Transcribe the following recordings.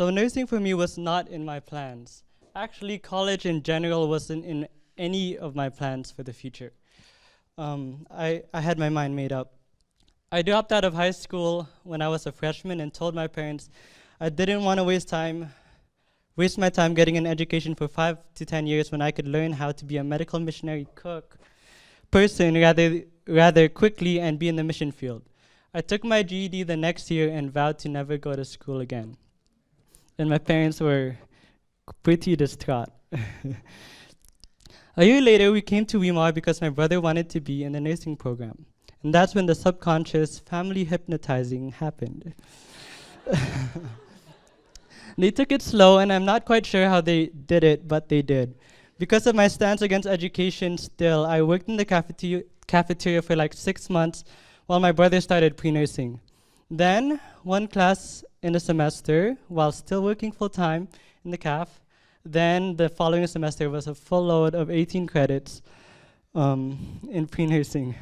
So nursing for me was not in my plans. Actually, college in general wasn't in any of my plans for the future. I had my mind made up. I dropped out of high school when I was a freshman and told my parents I didn't want to waste my time getting an education for 5 to 10 years when I could learn how to be a medical missionary cook person rather quickly and be in the mission field. I took my GED the next year and vowed to never go to school again. And my parents were pretty distraught. A year later, we came to Weimar because my brother wanted to be in the nursing program. And that's when the subconscious family hypnotizing happened. They took it slow, and I'm not quite sure how they did it, but they did. Because of my stance against education still, I worked in the cafeteria for like 6 months while my brother started pre-nursing. Then, one class in a semester, while still working full-time in the caf. Then the following semester was a full load of 18 credits in pre-nursing.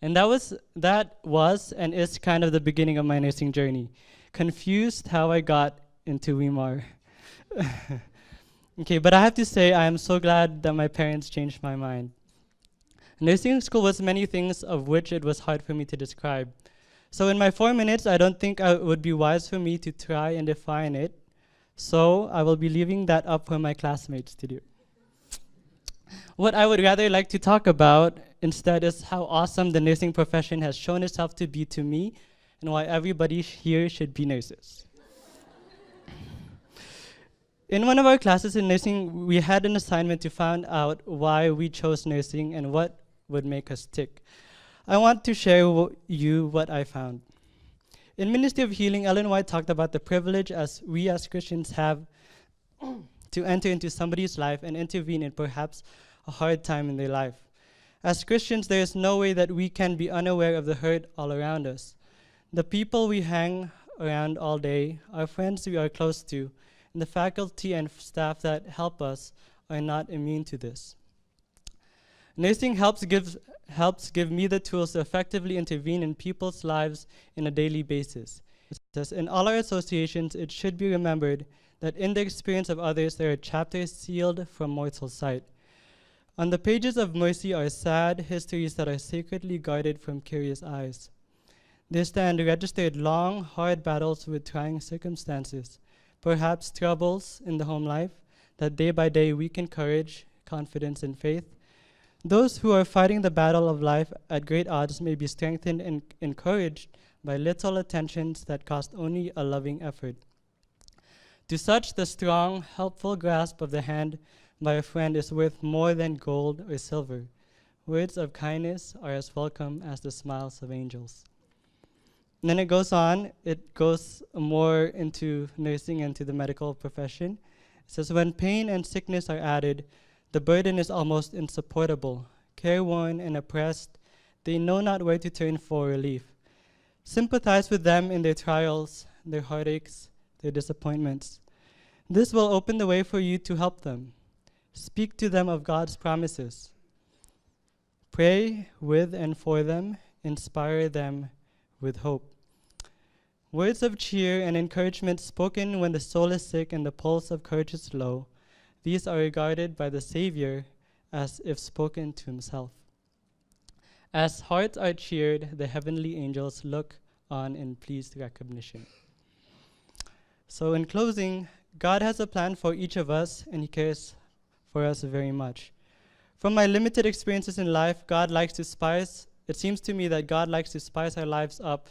And that was and is kind of the beginning of my nursing journey. Confused how I got into Weimar. Okay, but I have to say I am so glad that my parents changed my mind. Nursing school was many things of which it was hard for me to describe. So in my 4 minutes, I don't think it would be wise for me to try and define it. So I will be leaving that up for my classmates to do. What I would rather like to talk about instead is how awesome the nursing profession has shown itself to be to me and why everybody here should be nurses. In one of our classes in nursing, we had an assignment to find out why we chose nursing and what would make us tick. I want to share you what I found. In Ministry of Healing, Ellen White talked about the privilege we as Christians have to enter into somebody's life and intervene in perhaps a hard time in their life. As Christians, there is no way that we can be unaware of the hurt all around us. The people we hang around all day, our friends we are close to, and the faculty and staff that help us are not immune to this. Nursing helps give me the tools to effectively intervene in people's lives on a daily basis. It says, in all our associations, it should be remembered that in the experience of others, there are chapters sealed from mortal sight. On the pages of mercy are sad histories that are sacredly guarded from curious eyes. There stand registered long, hard battles with trying circumstances, perhaps troubles in the home life that day by day weaken courage, confidence, and faith. Those who are fighting the battle of life at great odds may be strengthened and encouraged by little attentions that cost only a loving effort. To such, the strong, helpful grasp of the hand by a friend is worth more than gold or silver. Words of kindness are as welcome as the smiles of angels. And then it goes on, it goes more into nursing and to the medical profession. It says, when pain and sickness are added, the burden is almost insupportable. Careworn and oppressed, they know not where to turn for relief. Sympathize with them in their trials, their heartaches, their disappointments. This will open the way for you to help them. Speak to them of God's promises. Pray with and for them, inspire them with hope. Words of cheer and encouragement spoken when the soul is sick and the pulse of courage is low, these are regarded by the Savior as if spoken to himself. As hearts are cheered, the heavenly angels look on in pleased recognition. So in closing, God has a plan for each of us, and he cares for us very much. From my limited experiences in life, it seems to me that God likes to spice our lives up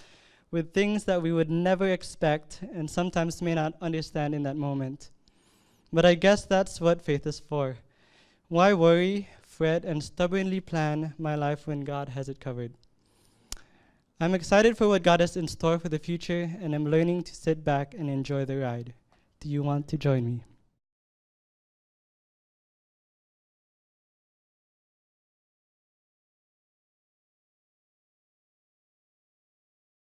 with things that we would never expect and sometimes may not understand in that moment. But I guess that's what faith is for. Why worry, fret, and stubbornly plan my life when God has it covered? I'm excited for what God has in store for the future, and I'm learning to sit back and enjoy the ride. Do you want to join me?